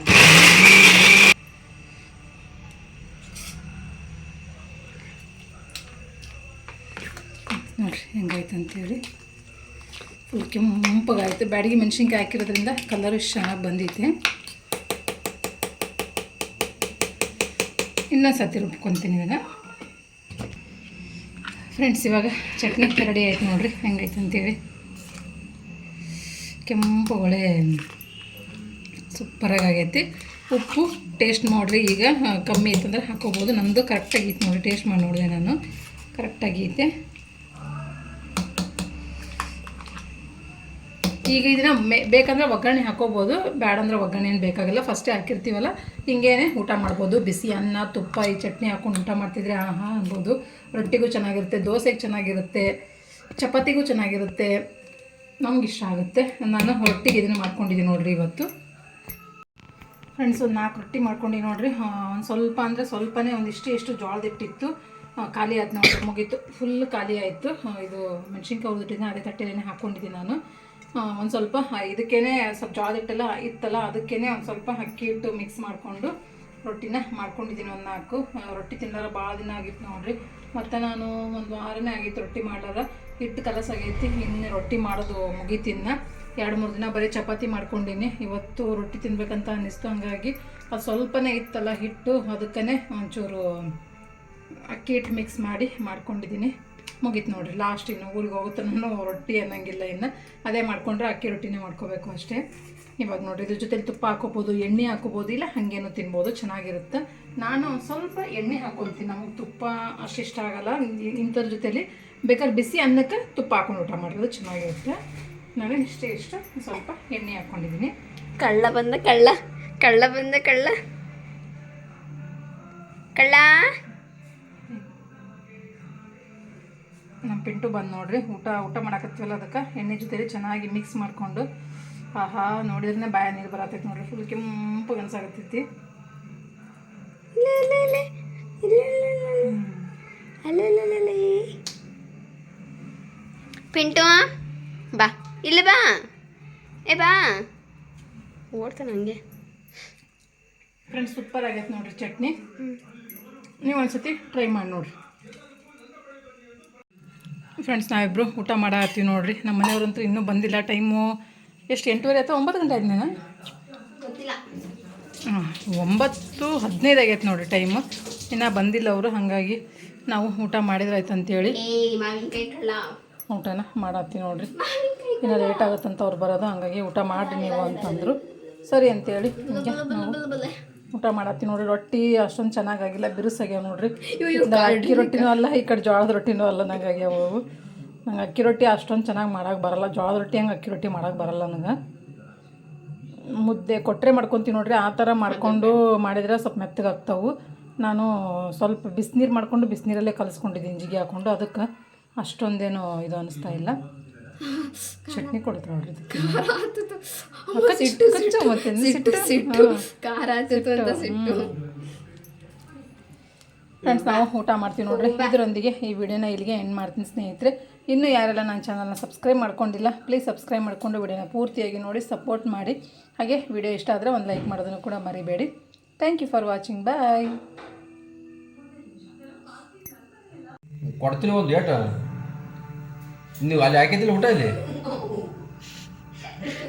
S1: ನೋಡಿರಿ ಹೆಂಗಾಯ್ತು ಅಂತೇಳಿ. ಫುಲ್ ಕೆಂಪಗಾಯಿತು. ಬ್ಯಾಡಗಿ ಮೆಣಸಿನ್ಕಾಯಿ ಹಾಕಿರೋದ್ರಿಂದ ಕಲರು ಚೆನ್ನಾಗಿ ಬಂದೈತೆ. ಇನ್ನೊಂದು ಸತಿ ರುಬ್ಕೊತೀನಿ ಇದನ್ನು. ಫ್ರೆಂಡ್ಸ್, ಇವಾಗ ಚಟ್ನಿ ರೆಡಿ ಆಯ್ತು ನೋಡಿರಿ ಹೆಂಗೈತೆ ಅಂತೇಳಿ. ಕೆಂಪು ಒಳ್ಳೆ ಸೂಪರಾಗಿ ಆಗೈತಿ. ಉಪ್ಪು ಟೇಸ್ಟ್ ನೋಡಿರಿ, ಈಗ ಕಮ್ಮಿ ಐತಂದ್ರೆ ಹಾಕೋಬೋದು. ನಮ್ಮದು ಕರೆಕ್ಟಾಗಿತ್ತು ನೋಡಿ, ಟೇಸ್ಟ್ ಮಾಡಿ ನೋಡಿದೆ ನಾನು, ಕರೆಕ್ಟಾಗೈತೆ. ಈಗ ಇದನ್ನು ಬೇಕಂದ್ರೆ ಒಗ್ಗರಣೆ ಹಾಕೋಬೋದು, ಬೇಡಂದ್ರೆ ಒಗ್ಗರಣೆ ಏನು ಬೇಕಾಗಲ್ಲ. ಫಸ್ಟೇ ಹಾಕಿರ್ತೀವಲ್ಲ, ಹಿಂಗೇನೆ ಊಟ ಮಾಡ್ಬೋದು. ಬಿಸಿ ಅನ್ನ, ತುಪ್ಪ, ಈ ಚಟ್ನಿ ಹಾಕ್ಕೊಂಡು ಊಟ ಮಾಡ್ತಿದ್ರೆ ಆಹಾ ಅನ್ಬೋದು. ರೊಟ್ಟಿಗೂ ಚೆನ್ನಾಗಿರುತ್ತೆ, ದೋಸೆಗೆ ಚೆನ್ನಾಗಿರುತ್ತೆ, ಚಪಾತಿಗೂ ಚೆನ್ನಾಗಿರುತ್ತೆ, ನಮ್ಗೆ ಇಷ್ಟ ಆಗುತ್ತೆ. ನಾನು ರೊಟ್ಟಿಗೆ ಇದನ್ನು ಮಾಡ್ಕೊಂಡಿದ್ದೀನಿ ನೋಡಿರಿ ಇವತ್ತು. ಫ್ರೆಂಡ್ಸ್, ಒಂದು 4 ರೊಟ್ಟಿ ಮಾಡ್ಕೊಂಡು ನೋಡಿರಿ. ಒಂದು ಸ್ವಲ್ಪ ಅಂದರೆ ಸ್ವಲ್ಪನೇ, ಒಂದಿಷ್ಟು ಎಷ್ಟು ಜೋಳದ ಹಿಟ್ಟಿತ್ತು, ಖಾಲಿ ಆಯ್ತು ನೋಡಿರಿ, ಮುಗೀತು, ಫುಲ್ ಖಾಲಿ ಆಯಿತು. ಇದು ಮೆಣಸಿನ್ಕಾಯಿ ಹುರಿದಿಟ್ಟಿದ್ದೀನಿ, ಅದೇ ತಟ್ಟೆನೇ ಹಾಕ್ಕೊಂಡಿದ್ದೀನಿ ನಾನು. ಒಂದು ಸ್ವಲ್ಪ ಇದಕ್ಕೇ ಸ್ವಲ್ಪ ಜೋಳದ ಹಿಟ್ಟೆಲ್ಲ ಇತ್ತಲ್ಲ, ಅದಕ್ಕೇ ಒಂದು ಸ್ವಲ್ಪ ಅಕ್ಕಿ ಹಿಟ್ಟು ಮಿಕ್ಸ್ ಮಾಡಿಕೊಂಡು ರೊಟ್ಟಿನ ಮಾಡ್ಕೊಂಡಿದ್ದೀನಿ. ಒಂದು 4 ರೊಟ್ಟಿ ತಿನ್ನೋರ ಭಾಳ ದಿನ ಆಗಿತ್ತು ನೋಡಿರಿ. ಮತ್ತು ನಾನು ಒಂದು ವಾರನೇ ಆಗಿತ್ತು ರೊಟ್ಟಿ ಮಾಡೋದ. ಹಿಟ್ಟು ಕಲಸಾಗೈತಿ, ಇನ್ನು ರೊಟ್ಟಿ ಮಾಡೋದು ಮುಗೀತಿನ್ನ. 2-3 ದಿನ ಬರೀ ಚಪಾತಿ ಮಾಡ್ಕೊಂಡಿನಿ. ಇವತ್ತು ರೊಟ್ಟಿ ತಿನ್ಬೇಕಂತ ಅನ್ನಿಸ್ತು, ಹಂಗಾಗಿ ಅದು ಸ್ವಲ್ಪನೇ ಇತ್ತಲ್ಲ ಹಿಟ್ಟು, ಅದಕ್ಕೇ ಒಂಚೂರು ಅಕ್ಕಿ ಹಿಟ್ಟು ಮಿಕ್ಸ್ ಮಾಡಿ ಮಾಡ್ಕೊಂಡಿದ್ದೀನಿ. ಮುಗೀತು ನೋಡಿರಿ. ಲಾಸ್ಟ್ ಇನ್ನು ಊರಿಗೆ ಹೋಗುತ್ತೆ, ನಾನು ರೊಟ್ಟಿ ಅನ್ನಂಗಿಲ್ಲ. ಇನ್ನು ಅದೇ ಮಾಡಿಕೊಂಡ್ರೆ ಅಕ್ಕಿ ರೊಟ್ಟಿನೇ ಮಾಡ್ಕೋಬೇಕು ಅಷ್ಟೇ. ಇವಾಗ ನೋಡಿರಿ, ಇದ್ರ ಜೊತೆಲಿ ತುಪ್ಪ ಹಾಕೋಬೋದು, ಎಣ್ಣೆ ಹಾಕೋಬೋದು, ಇಲ್ಲ ಹಾಗೇನು ತಿನ್ಬೋದು, ಚೆನ್ನಾಗಿರುತ್ತೆ. ನಾನು ಸ್ವಲ್ಪ ಎಣ್ಣೆ ಹಾಕ್ಕೊಳ್ತೀನಿ, ನಮಗೆ ತುಪ್ಪ ಅಷ್ಟು ಇಷ್ಟ ಆಗಲ್ಲ. ಇಂಥದ್ರ ಜೊತೆಲಿ ಬೇಕಾದ್ರೆ ಬಿಸಿ ಅನ್ನಕ್ಕೆ ತುಪ್ಪ ಹಾಕೊಂಡು ಊಟ ಮಾಡೋದು ಚೆನ್ನಾಗಿರುತ್ತೆ. ನಾನು ಇಷ್ಟು ಸ್ವಲ್ಪ ಎಣ್ಣೆ ಹಾಕ್ಕೊಂಡಿದ್ದೀನಿ.
S2: ಕಳ್ಳ ಬಂದ ಕಳ್ಳ, ಕಳ್ಳ ಬಂದ ಕಳ್ಳ, ಕಳ್ಳ
S1: ನಮ್ಮ ಪಿಂಟು ಬಂದು ನೋಡ್ರಿ ಊಟ ಮಾಡಕತ್ತೀವಲ್ಲ ಅದಕ್ಕೆ ಎಣ್ಣೆ ಜೊತೆಲಿ ಚೆನ್ನಾಗಿ ಮಿಕ್ಸ್ ಮಾಡಿಕೊಂಡು ಆಹಾ ನೋಡಿದ್ರೆ ಬಾಯ ನೀರು ಬರತೈತಿ ನೋಡ್ರಿ ಫುಲ್ ಕೆಂಪು ಅನ್ಸಾಕತ್ತೈತಿ.
S2: ಪಿಂಟು ಬಾ ಇಲ್ಲ ಬಾ ಏ ಬಾ ಓಡ್ತಾನೆ ಹಂಗೆ.
S1: ಫ್ರೆಂಡ್ಸ್ ಸೂಪರ್ ಆಗೈತೆ ನೋಡ್ರಿ ಚಟ್ನಿ, ನೀವು ಒಂದ್ಸತಿ ಟ್ರೈ ಮಾಡಿ ನೋಡ್ರಿ. ಫ್ರೆಂಡ್ಸ್ ನಾವಿಬ್ಬರು ಊಟ ಮಾಡತ್ತೀವಿ ನೋಡ್ರಿ. ನಮ್ಮ ಮನೆಯವ್ರಂತೂ ಇನ್ನೂ ಬಂದಿಲ್ಲ. ಟೈಮು ಎಷ್ಟು 8:30 ಅಥವಾ 9 ಗಂಟೆ ಆದ್ಮೇಲೆ ಹಾಂ 9:15 ಆಗೈತೆ ನೋಡ್ರಿ ಟೈಮು. ಇನ್ನೂ ಬಂದಿಲ್ಲ ಅವರು, ಹಾಗಾಗಿ ನಾವು ಊಟ ಮಾಡಿದ್ರೆ ಆಯ್ತು ಅಂತೇಳಿ ಊಟನ ಮಾಡತ್ತೀವಿ ನೋಡ್ರಿ. ಇನ್ನು ಲೇಟ್ ಆಗುತ್ತಂತ ಅವ್ರು ಬರೋದು, ಹಾಗಾಗಿ ಊಟ ಮಾಡಿರಿ ನೀವು ಅಂತಂದರು. ಸರಿ ಅಂತೇಳಿ ಹೀಗೆ ನಾವು ಊಟ ಮಾಡತ್ತೀವಿ ನೋಡ್ರಿ. ರೊಟ್ಟಿ ಅಷ್ಟೊಂದು ಚೆನ್ನಾಗಾಗಿಲ್ಲ, ಬಿರುಸಾಗ್ಯಾವ ನೋಡ್ರಿ. ಅಕ್ಕಿ ರೊಟ್ಟಿನೂ ಅಲ್ಲ, ಈ ಕಡೆ ಜೋಳದ ರೊಟ್ಟಿನೂ ಅಲ್ಲ ನಂಗೆ ಆಗ್ಯಾವ ಅವು. ನಂಗೆ ಅಕ್ಕಿ ರೊಟ್ಟಿ ಅಷ್ಟೊಂದು ಚೆನ್ನಾಗಿ ಮಾಡೋಕೆ ಬರಲ್ಲ, ಜೋಳದ ರೊಟ್ಟಿ ಹಂಗೆ ಅಕ್ಕಿ ರೊಟ್ಟಿ ಮಾಡೋಕೆ ಬರಲ್ಲ ನನಗೆ. ಮುದ್ದೆ ಕೊಟ್ಟರೆ ಮಾಡ್ಕೊತೀವಿ ನೋಡ್ರಿ, ಆ ಥರ ಮಾಡಿಕೊಂಡು ಮಾಡಿದರೆ ಸ್ವಲ್ಪ ಮೆತ್ತಗಾಗ್ತಾವೆ. ನಾನು ಸ್ವಲ್ಪ ಬಿಸಿನೀರು ಮಾಡಿಕೊಂಡು ಬಿಸಿನೀರಲ್ಲೇ ಕಲಿಸ್ಕೊಂಡಿದ್ದೀನಿ ಜಿಗಿ ಹಾಕ್ಕೊಂಡು, ಅದಕ್ಕೆ ಅಷ್ಟೊಂದೇನು ಇದು ಅನ್ನಿಸ್ತಾ ಇಲ್ಲ. ಚಟ್ನಿ ಕೊಡ್ತಾರೆ ನೋಡ್ರಿ ಇದಕ್ಕೆ. ಫ್ರೆಂಡ್ಸ್ ನಾವು ಊಟ ಮಾಡ್ತೀವಿ ನೋಡ್ರಿ. ಇದರೊಂದಿಗೆ ಈ ವಿಡಿಯೋನ ಇಲ್ಲಿಗೆ ಎಂಡ್ ಮಾಡ್ತೀನಿ ಸ್ನೇಹಿತರೆ. ಇನ್ನೂ ಯಾರೆಲ್ಲ ನನ್ನ ಚಾನಲ್ನ ಸಬ್ಸ್ಕ್ರೈಬ್ ಮಾಡ್ಕೊಂಡಿಲ್ಲ ಪ್ಲೀಸ್ ಸಬ್ಸ್ಕ್ರೈಬ್ ಮಾಡಿಕೊಂಡು ವಿಡಿಯೋನ ಪೂರ್ತಿಯಾಗಿ ನೋಡಿ ಸಪೋರ್ಟ್ ಮಾಡಿ. ಹಾಗೆ ವಿಡಿಯೋ ಇಷ್ಟ ಆದರೆ ಒಂದು ಲೈಕ್ ಮಾಡೋದನ್ನು ಕೂಡ ಮರಿಬೇಡಿ. ಥ್ಯಾಂಕ್ ಯು ಫಾರ್ ವಾಚಿಂಗ್, ಬಾಯ್.
S3: ಕೊಡ್ತೀನಿ ಒಂದು ಏಟ, ನೀವು ಅಲ್ಲಿ ಹಾಕಿದ್ದಿಲ್ಲ ಊಟ ಇಲ್ಲಿ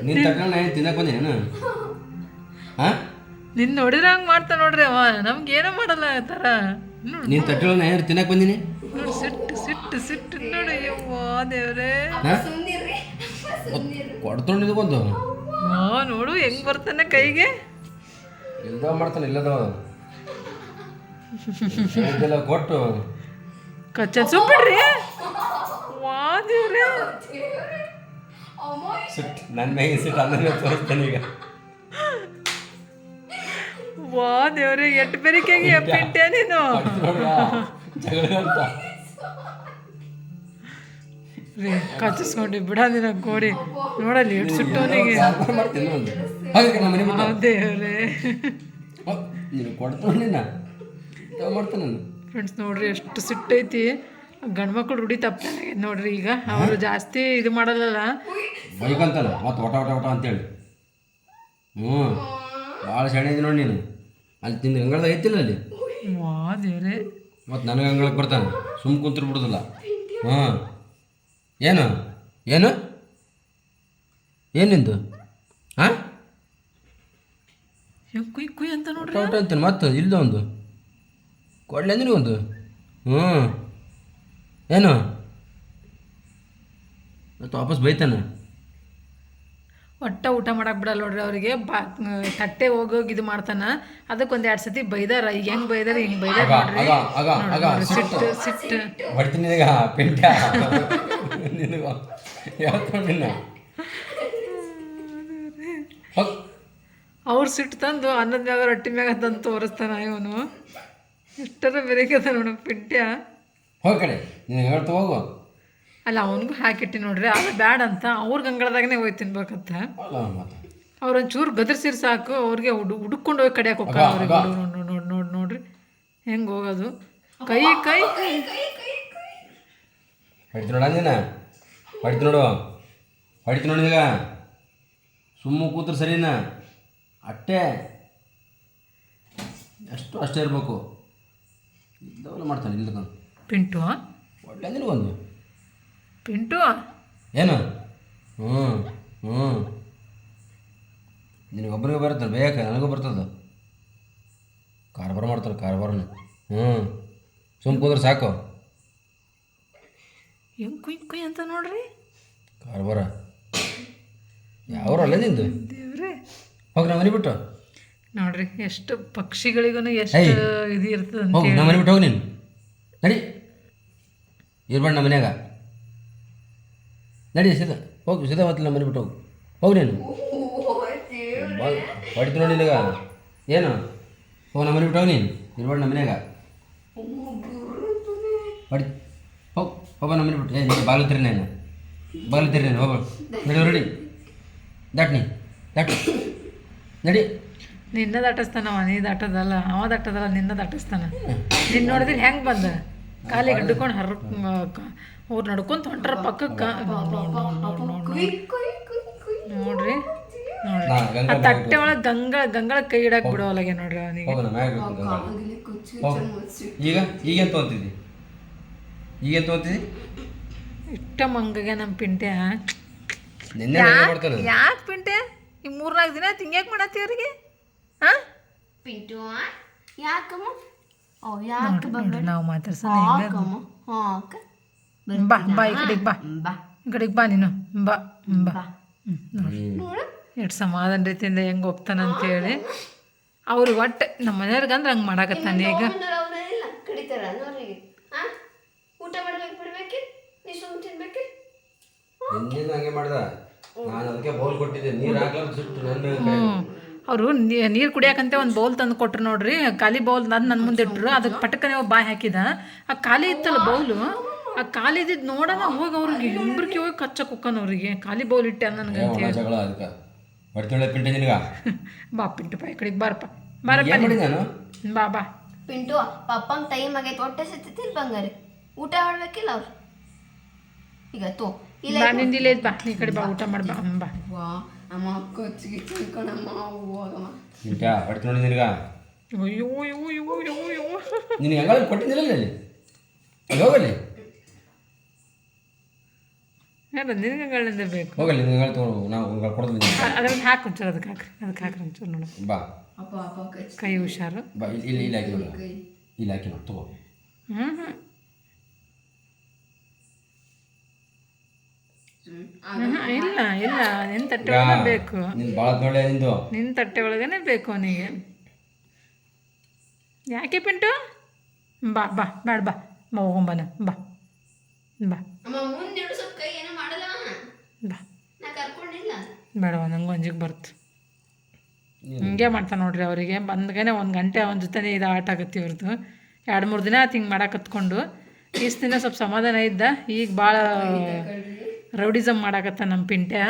S3: ನೀನು ತಗೊಂಡು ತಿನ್ನಕ್ಕೆ ಬಂದೇನು? ಹಾಂ
S1: ನಿನ್ನ ನೋಡಿದ್ರೆ ಹಂಗೆ ಮಾಡ್ತಾ ನೋಡ್ರಿ ಅವ, ನಮ್ಗೇನೋ ಮಾಡಲ್ಲ ಆ ಥರ.
S3: ನೀನು ತಟ್ಟೆಲ್ಲ ಏನಾರು ತಿನ್ನಕ್ಕೆ ಬಂದೀನಿ
S1: ನೋಡಿ ಸಿಟ್ಟು ನೋಡಿ. ಯವ್ವಾ ದೇವ್ರೇ,
S3: ಕೊಡ್ತೊಂಡಿದ್ದು ಬಂದು
S1: ನೋಡು ಹೆಂಗ್ ಬರ್ತಾನೆ ಕೈಗೆ.
S3: ಇಲ್ದವ ಮಾಡ್ತಾನೆ, ಇಲ್ಲದವ ಕೊಟ್ಟು
S1: ಕಚ್ಚ ಸುಬ್ಬಿಡ್ರಿ. ವಾ ದೇವ್ರೇ,
S3: ಸಿಟ್ಟು ನನ್ನ ಮ್ಯಾಗಿನ ಸಿಟ್ಟು ಅದನ್ನ ತೋರಿಸ್ತಾನೆ ಈಗ.
S1: ವಾ ದೇವ್ರೆ, ಎಟ್ಟು ಬೆರಿಕೆಗೆ ಎಪ್ಪಿಟ್ಟೆ ನೀನು. ರೀ ಕಚ್ಚಿಸ್ಕೊಂಡು ಬಿಡ ನಿನ ಗೋಡಿ ನೋಡಲ್ಲಿ ಎಷ್ಟು ಸುಟ್ಟವನಿಗೆ. ದೇವ್ರೆ
S3: ನೀನು ಕೊಡ್ತೊಂಡಿನ ಮಾಡ್ತಾನೆ.
S1: ಫ್ರೆಂಡ್ಸ್ ನೋಡ್ರಿ ಎಷ್ಟು ಸಿಟ್ಟೈತಿ. ಗಂಡ್ಮಕ್ಳು ರೂಢಿ ತಪ್ಪಾಗಿದೆ ನೋಡ್ರಿ. ಈಗ ಅವರು ಜಾಸ್ತಿ ಇದು ಮಾಡಲ್ಲ,
S3: ಬೈಕಂತಲ್ಲ ಮತ್ತು ಒಟ ಒಟ ಒಟ ಅಂತೇಳಿ. ಭಾಳ ಸೆಣೆ ಇದೆ ನೋಡಿ ನೀನು. ಅಲ್ಲಿ ತಿಂದು ಗಂಗಳದಾಗ ಐತಿಲ್ಲ ಅಲ್ಲಿ.
S1: ವಾ ದೇವ್ರೆ,
S3: ಮತ್ತು ನನಗೆ ಗಂಗಳಕ್ಕೆ ಬರ್ತಾನೆ, ಸುಮ್ಮ ಕುಂತ್ರು ಬಿಡೋದಿಲ್ಲ. ಏನು ಏನು ಏನಿಂದು ಹಾಂ
S1: ಕುಯ್ ಕುಯ್ ಅಂತ ನೋಡ್ರಿ
S3: ಔಟ್ ಅಂತಾನೆ. ಮತ್ತು ಇಲ್ದ ಒಂದು ಕೊಡ್ಲಿ ಅಂದಿನಿ ಒಂದು. ಏನು ಮತ್ತು ವಾಪಸ್ ಬೈತಾನೆ.
S1: ಒಟ್ಟ ಊಟ ಮಾಡಕ್ಕೆ ಬಿಡಲ್ಲ ನೋಡ್ರಿ ಅವರಿಗೆ. ತಟ್ಟೆ ಹೋಗೋಗಿ ಇದು ಮಾಡ್ತಾನ. ಅದಕ್ಕೆ ಒಂದು 2 ಸತಿ ಬೈದಾರ. ಈಗ ಹೆಂಗೆ ಬೈದಾರ ಹಿಂಗೆ ಬೈದಾರ ನೋಡ್ರಿ. ಸಿಟ್ಟು
S3: ಹೊಡ್ತೀನಿ ಈಗ ಪಿಂಟ ನಿನಗ ಹೇಳ್ಕೊಂಡಿನ.
S1: ಅವ್ರು ಸಿಟ್ಟು ತಂದು ಅನ್ನದ ಮ್ಯಾಗ ರೊಟ್ಟಿ ಮ್ಯಾಗ ತಂದು ತೋರಿಸ್ತಾನ ಇವನು. ಎಷ್ಟರ ಬೆರಕದ ನೋಡು ಪಿಂಟ್ಯ.
S3: ಹೋಗಿ ಕಡೆ ನೀನು ಹೇಳ್ತಾ ಹೋಗು.
S1: ಅಲ್ಲ ಅವನಿಗೂ ಹಾಕಿಟ್ಟಿ ನೋಡ್ರಿ, ಅದು ಬ್ಯಾಡ ಅಂತ ಅವ್ರ ಗಂಗಳದಾಗನೇ ಹೋಗಿ ತಿನ್ಬೇಕಂತ. ಅವ್ರೊಂಚೂರು ಗದರ್ಸಿರ್ ಸಾಕು, ಅವ್ರಿಗೆ ಹುಡುಕೊಂಡು ಹೋಗಿ ಕಡಿಯಕ್ಕೆ ಹೋಗ್ತಾರೆ ಅವ್ರಿಗೆ. ನೋಡ್ರಿ ಹೆಂಗೆ ಹೋಗೋದು. ಕೈ
S3: ಹೊಡಿತು ನೋಡ ನೀನ, ಹೊಡಿತು ನೋಡು ಈಗ. ಸುಮ್ಮ ಕೂತ್ರು ಸರಿನಾ? ಅಷ್ಟೇ ಅಷ್ಟೇ ಇರಬೇಕು. ಇದ್ದವನ್ನ ಮಾಡ್ತಾನೆ ಇಲ್ದಕೊಂಡು
S1: ಪಿಂಟು.
S3: ಒಳ್ಳೆ ನಿನಗೊಂದು
S1: ಪಿಂಟು
S3: ಏನು ನಿನಗೊಬ್ಬನಿಗೆ ಬರುತ್ತೆ ಬೇಯಕ್ಕೆ, ನನಗೂ ಬರ್ತದೆ. ಕಾರ್ಬಾರ ಮಾಡ್ತಾರೆ ಕಾರ್ಬಾರನ. ಸುಮ್ಮ ಕೂದ್ರೆ ಸಾಕು.
S1: ಹೆಂಗೆ ಕುಯ್ ಅಂತ ನೋಡ್ರಿ
S3: ಕಾರ್ಬಾರ. ಯಾವ್ರು ಅಲ್ಲೇ ನಿಂದು
S1: ದೇವ್ರೆ.
S3: ಹೋಗಿ ನಮ್ಮ ಮನೆ ಬಿಟ್ಟು
S1: ನೋಡ್ರಿ ಎಷ್ಟು ಪಕ್ಷಿಗಳಿಗೂ ಎಷ್ಟು ಇದು ಇರ್ತದೆ ಅಂತ.
S3: ಹೋಗಿ ನಮ್ಮ ಮನೆ ಬಿಟ್ಟು ಹೋಗಿ ನೀನು ನಡಿ. ಇರ್ಬೇಡ ನಮ್ಮ ಮನ್ಯಾಗ ನಡಿ. ಸೀದಾ ಹೋಗಿ, ಸೀದಾ ಮತ್ತೆ ನಮ್ಮ ಮನೆ ಬಿಟ್ಟು ಹೋಗಿ ನೀನು. ಹೊಡಿತು ನೋಡಿ ನಿನಗ. ಏನು ಹೋಗಿ ನಮ್ಮ ಮನೆ ಬಿಟ್ಟು ಹೋಗಿ ನೀನು. ಇರ್ಬೇಡ ನಮ್ಮ ಮನ್ಯಾಗ. ಹೊಡಿ ಹೋಗಿ ಹೋಗ ನಮ್ಮನೆ ಬಿಟ್ಟು ನೀನು ಬಾಗ್ಲತ್ತೀರಿ ನೀನು ಹೋಗ ನಡಿ ರೆಡಿ ದಾಟ್ ನಡಿ
S1: ನಿನ್ನ ದಾಟಿಸ್ತಾನವ, ನೀ ದಾಟದಲ್ಲ, ಅವ ದಾಟದಲ್ಲ, ನಿನ್ನ ದಾಟಿಸ್ತಾನ. ನಿನ್ನ ನೋಡಿದ್ರೆ ಹೆಂಗೆ ಬಂದ ಕಾಲಿಗೆ ಹಿಡ್ಕೊಂಡು ಅವ್ರು ನಡ್ಕೊಂತ ಹೊಂಟ್ರ ಪಕ್ಕಕ್ಕೆ. ನೋಡ್ರಿ ಆ ತಟ್ಟೆ ಒಳಗೆ ಗಂಗಳ ಕೈ ಇಡಕ್ಕೆ ಬಿಡೋವಲ್ಲಾಗೆ ನೋಡ್ರಿ ಅವನಿಗೆ.
S3: ಈಗೇನು ತೊಗೊತಿದ್ದಿ
S1: ಇಷ್ಟ ಮಂಗಗೆ ನಮ್ಮ ಪಿಂಟೆ.
S3: ನಿನ್ನೆ
S1: ಯಾಕೆ ಪಿಂಟೆ ಈ 3-4 ದಿನ ತಿಂಗ್ಯಾಕೆ ಮಾಡತ್ತಿ ಅವ್ರಿಗೆ? ಹಾಂ
S2: ಪಿಂಟು ಯಾಕಮ್ಮ? ಓ ಯಾಕೆ
S1: ನೋಡ್ರಿ ನಾವು ಮಾತಾಡ್ಸೋಣ.
S2: ಹಾಕಮ್ಮ ಹಾಕ
S1: ಬಾ ಬಾ ಈ ಕಡೆಗೆ ಬಾ, ಈ ಕಡೆಗೆ ಬಾ ನೀನು ಬಾ ಬಾ.
S2: ನೋಡು
S1: ಎಷ್ಟು ಸಮಾಧಾನ ರೀತಿಯಿಂದ ಹೆಂಗೆ ಹೋಗ್ತಾನಂತೇಳಿ ಅವ್ರಿಗೆ ಒಟ್ಟು ನಮ್ಮ ಮನೆಯವ್ರಿಗಂದ್ರೆ ಹಂಗೆ ಮಾಡಾಕತ್ತಾನೆ ಈಗ.
S2: ಅವರೆಲ್ಲ ಕಡಿತಾರ ನೋಡ್ರಿಗೆ. ಊಟ ಮಾಡ್ಬೇಕು ಬಿಡ್ಬೇಕಿ, ನೀ ಸುಮ್ಮನೆ ತಿನ್ಬೇಕಿ.
S3: ನಿನ್ನೆ ಹಂಗೆ ಮಾಡ್ದ, ನಾನು ಅದಕ್ಕೆ ಬೌಲ್ ಕೊಟ್ಟಿದ್ದೆ, ನೀರು ಹಾಕ್ಲಾರ ಸುಟ್ಟು ನನ್ನ
S1: ಅವರು ನೀರು ಕುಡಿಯಾಕಂತ ಒಂದು ಬೌಲ್ ತಂದು ಕೊಟ್ರು ನೋಡ್ರಿ. ಖಾಲಿ ಬೌಲ್ ಅದು ನನ್ನ ಮುಂದೆ ಇಟ್ಟರು. ಅದಕ್ಕೆ ಪಟಕನೆ ಬಾಯಿ ಹಾಕಿದ. ಆ ಖಾಲಿ ಇತ್ತಲ್ಲ ಬೌಲು, ಆ ಖಾಲಿ ಇದ್ದಿದ್ದು ನೋಡೋಣ ಹೋಗಿ ಅವ್ರಿಗೆ ಇಬ್ಬರಿಗೆ ಹೋಗಿ ಕಚ್ಚಕ್ಕೆ ಹೋಗ್ತಾನ ಅವ್ರಿಗೆ. ಖಾಲಿ ಬೌಲ್ ಇಟ್ಟೆ ನನಗೆ ಅಂತ ಹೇಳಿ.
S3: ಜಗಳ ಅದಕ್ಕೆ ಹೊಡ್ತೇಳೆ ಪಿಂಟೆ ನಿನಗ.
S1: ಬಾ ಪಿಂಟು ಬಾ ಈ ಕಡೆಗೆ ಬಾರಪ್ಪ ಬಾರಪ್ಪ
S3: ನಾನು
S1: ಬಾ ಬಾ.
S2: ಪಿಂಟು ಪಪ್ಪಂಗೆ ಟೈಮ್ ಆಗೈತೆ, ಹೊಟ್ಟೆ ಸಿಗ್ತೈತಿ ಬಂಗಾರಿ. ಊಟ ಮಾಡ್ಬೇಕಿಲ್ಲ ಅವ್ರು ಈಗ ತೋ ಇಲ್ಲ
S1: ಬಾ ನಿಂದಿಲ್ಲ ಬಾ ಈ ಕಡೆ ಬಾ ಊಟ ಮಾಡಿ ಬಾ ಬಾ.
S2: ವಾ ಅಮ್ಮ ಕೊಚ್ಚಿಗೆ ತಿಳ್ಕೊಳಮ್ಮ ಹೋಗಮ್ಮ.
S3: ಪಿಂಟ್ಯಾ ಹೊಡ್ತು ನೋಡಿ ನಿನಗ.
S1: ಅಯ್ಯೋ ಅಯ್ಯೋ ಅಯ್ಯೋ ಅಯ್ಯೋ ಅಯ್ಯೋ
S3: ನಿನಗೆ ಹೆಂಗ ಕೊಟ್ಟಿದ್ದಿಲ್ಲ ಅಲ್ಲಿ ಹೋಗಲ್ಲಿ
S1: ನಿನಗಳಿಂದ ಬೇಕು.
S3: ಹೋಗಲ್ಲಿ ನಿನಗೆ ತಗೊಂಡು ನಾವು ಕೊಡೋದು
S1: ಅದ್ರಲ್ಲಿ ಹಾಕಿ ಒಂಚೂರು ಅದಕ್ಕೆ ಹಾಕ್ರಿ ಒಂಚೂರು ನೋಡು.
S3: ಬಾ
S2: ಅಪ್ಪ ಅಪ್ಪ
S1: ಕೈ ಹುಷಾರು.
S3: ಬಾ ಇಲ್ಲಿ ಹಾಕಿ ನೋಡು, ಇಲ್ಲಿ ಹಾಕಿ ನೋಡು ತಗೋ.
S1: ಇಲ್ಲ ಇಲ್ಲ ನಿನ್ನ ತಟ್ಟೆ ಒಳಗೆ ಬೇಕು.
S3: ನಿನ್ನ ಭಾಳ ದೊಡ್ಡ ನಿಂದು
S1: ನಿನ್ನ ತಟ್ಟೆ ಒಳಗೇನೆ ಬೇಕು ಅವನಿಗೆ. ಯಾಕೆ ಪಿಂಟು? ಬಾ ಬಾ ಬೇಡ ಬಾ ಬಾ ಹೋಗೊಂಬನ ಬಾ ಬಾ
S2: ಅಮ್ಮ ಮುಂದೆ ಇಡು, ಸ್ವಲ್ಪ ಕೈ ಏನೋ ಮಾಡಲ್ಲ
S1: ಬಾ.
S2: ನಾ ಕರ್ಕೊಂಡಿಲ್ಲ
S1: ಬೇಡವ ನಂಗೆ ಅಂಜಿಗೆ ಬರ್ತು. ಹಿಂಗೆ ಮಾಡ್ತಾನೆ ನೋಡ್ರಿ ಅವರಿಗೆ. ಬಂದ್ಗೇನೆ 1 ಗಂಟೆ ಅವನ ಜೊತೆ ಇದು ಆಟ ಆಗತ್ತೆ ಇವ್ರದ್ದು. 2-3 ದಿನ ಆಯ್ತು ಹಿಂಗೆ ಮಾಡಕತ್ಕೊಂಡು. ಇಷ್ಟು ದಿನ ಸ್ವಲ್ಪ ಸಮಾಧಾನ ಇದ್ದ, ಈಗ ಭಾಳ ರೌಡಿಸಮ್ ಮಾಡಾಕತ್ತ ನಮ್ಮ ಪಿಂಟೆ.